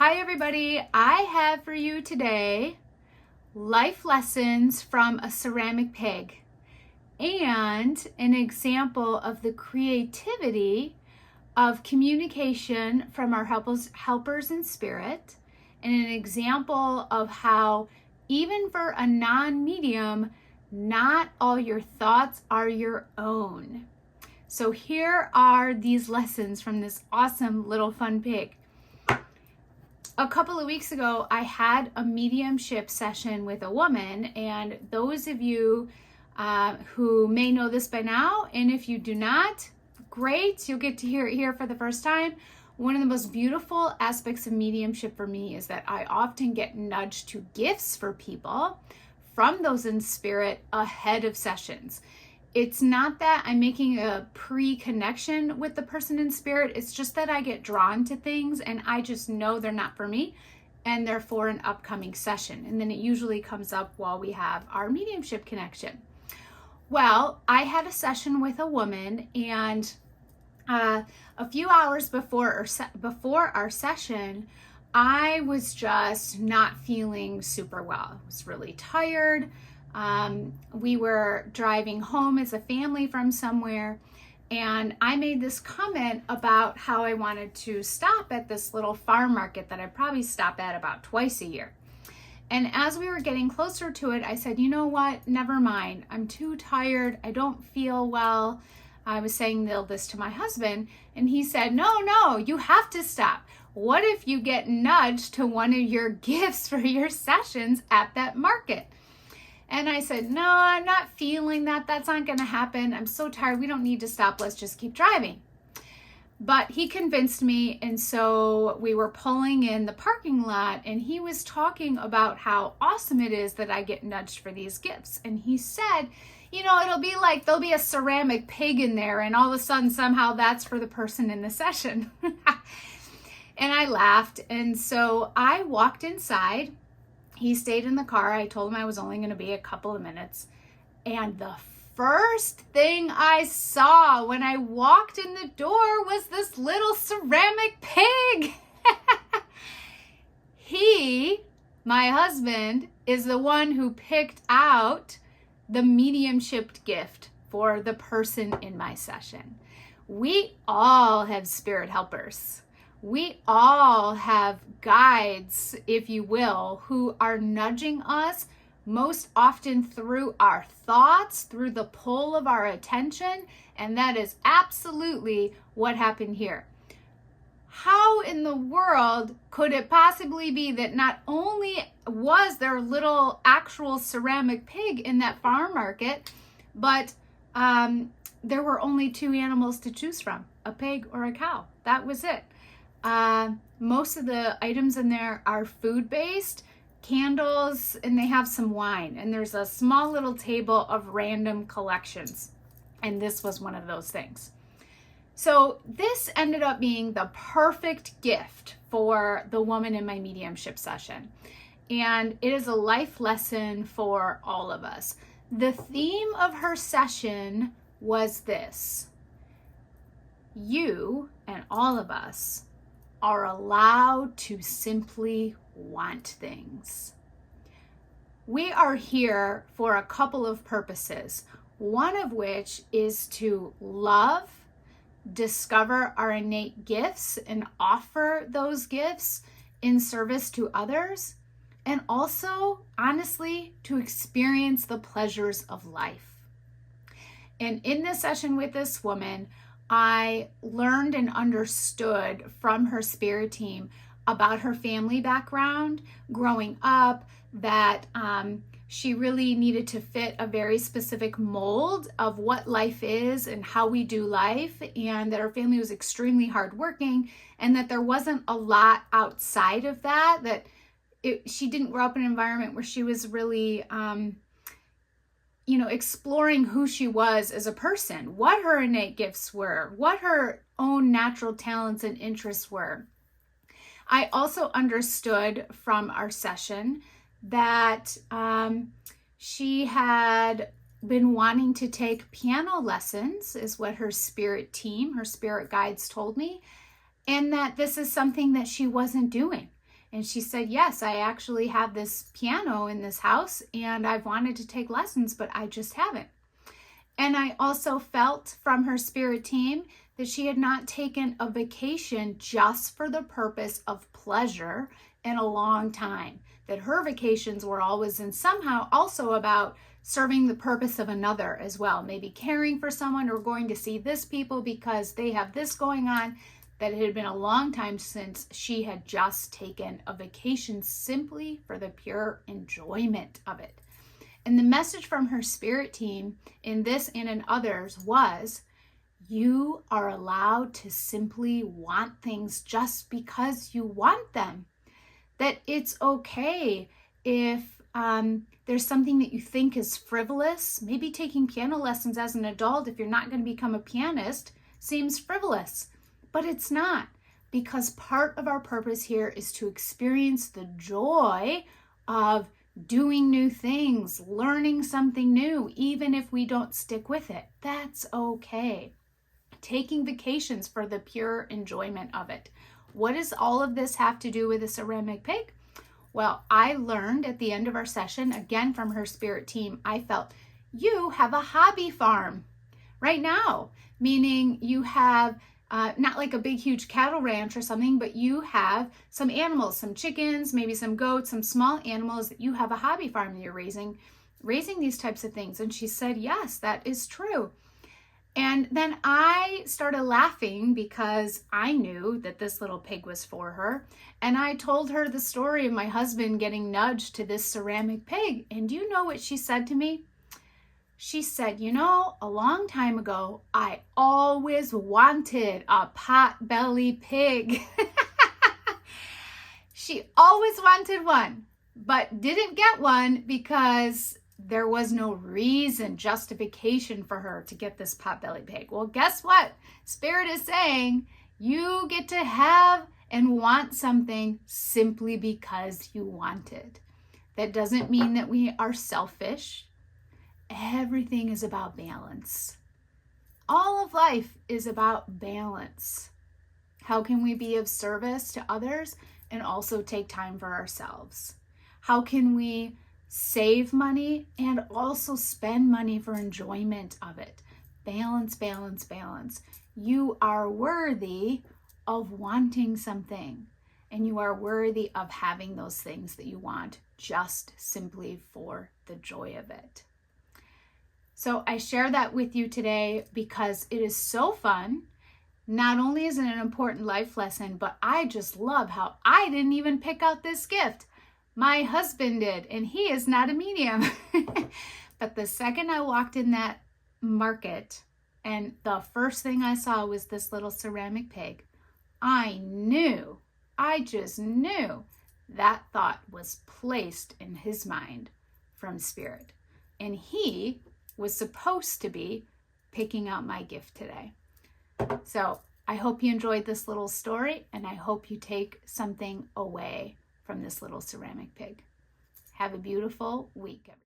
Hi everybody, I have for you today life lessons from a ceramic pig and an example of the creativity of communication from our helpers in spirit, and an example of how even for a non-medium, not all your thoughts are your own. So here are these lessons from this awesome little fun pig. A couple of weeks ago, I had a mediumship session with a woman, and those of you who may know this by now, and if you do not, great, you'll get to hear it here for the first time. One of the most beautiful aspects of mediumship for me is that I often get nudged to gifts for people from those in spirit ahead of sessions. It's not that I'm making a pre-connection with the person in spirit. It's just that I get drawn to things and I just know they're not for me and they're for an upcoming session. And then it usually comes up while we have our mediumship connection. Well, I had a session with a woman, and a few hours before our session, I was just not feeling super well. I was really tired. We were driving home as a family from somewhere, and I made this comment about how I wanted to stop at this little farm market that I probably stop at about twice a year. And as we were getting closer to it, I said, you know what, never mind. I'm too tired. I don't feel well. I was saying this to my husband, and he said, no, you have to stop. What if you get nudged to one of your gifts for your sessions at that market? And I said, no, I'm not feeling that. That's not going to happen. I'm so tired. We don't need to stop. Let's just keep driving. But he convinced me. And so we were pulling in the parking lot, and he was talking about how awesome it is that I get nudged for these gifts. And he said, you know, it'll be like there'll be a ceramic pig in there, and all of a sudden somehow that's for the person in the session. And I laughed. And so I walked inside. He stayed in the car. I told him I was only going to be a couple of minutes. And the first thing I saw when I walked in the door was this little ceramic pig. My husband, is the one who picked out the mediumship gift for the person in my session. We all have spirit helpers. We all have guides, if you will, who are nudging us most often through our thoughts, through the pull of our attention, and that is absolutely what happened here. How in the world could it possibly be that not only was there a little actual ceramic pig in that farm market, but there were only two animals to choose from, a pig or a cow. That was it. Most of the items in there are food-based, candles, and they have some wine. And there's a small little table of random collections. And this was one of those things. So this ended up being the perfect gift for the woman in my mediumship session. And it is a life lesson for all of us. The theme of her session was this: you and all of us are allowed to simply want things. We are here for a couple of purposes, one of which is to love, discover our innate gifts and offer those gifts in service to others, and also, honestly, to experience the pleasures of life. And in this session with this woman, I learned and understood from her spirit team about her family background, growing up, that she really needed to fit a very specific mold of what life is and how we do life, and that her family was extremely hardworking, and that there wasn't a lot outside of that, she didn't grow up in an environment where she was really exploring who she was as a person, what her innate gifts were, what her own natural talents and interests were. I also understood from our session that she had been wanting to take piano lessons, is what her spirit team, her spirit guides told me, and that this is something that she wasn't doing. And she said, yes, I actually have this piano in this house and I've wanted to take lessons, but I just haven't. And I also felt from her spirit team that she had not taken a vacation just for the purpose of pleasure in a long time. That her vacations were always and somehow also about serving the purpose of another as well. Maybe caring for someone or going to see this people because they have this going on. That it had been a long time since she had just taken a vacation simply for the pure enjoyment of it. And the message from her spirit team in this and in others was, you are allowed to simply want things just because you want them. That it's okay if there's something that you think is frivolous. Maybe taking piano lessons as an adult, if you're not going to become a pianist, seems frivolous. But it's not, because part of our purpose here is to experience the joy of doing new things, learning something new, even if we don't stick with it. That's okay. Taking vacations for the pure enjoyment of it. What does all of this have to do with a ceramic pig? Well, I learned at the end of our session, again from her spirit team, I felt you have a hobby farm right now, meaning you have not like a big, huge cattle ranch or something, but you have some animals, some chickens, maybe some goats, some small animals that you have a hobby farm that you're raising these types of things. And she said, yes, that is true. And then I started laughing because I knew that this little pig was for her. And I told her the story of my husband getting nudged to this ceramic pig. And do you know what she said to me? She said, you know, a long time ago, I always wanted a pot-bellied pig. She always wanted one, but didn't get one because there was no reason, justification for her to get this pot-bellied pig. Well, guess what? Spirit is saying you get to have and want something simply because you want it. That doesn't mean that we are selfish. Everything is about balance. All of life is about balance. How can we be of service to others and also take time for ourselves? How can we save money and also spend money for enjoyment of it? Balance, balance, balance. You are worthy of wanting something, and you are worthy of having those things that you want just simply for the joy of it. So I share that with you today because it is so fun. Not only is it an important life lesson, but I just love how I didn't even pick out this gift. My husband did, and he is not a medium. But the second I walked in that market and the first thing I saw was this little ceramic pig, I just knew that thought was placed in his mind from Spirit. And he was supposed to be picking out my gift today. So I hope you enjoyed this little story, and I hope you take something away from this little ceramic pig. Have a beautiful week, everyone.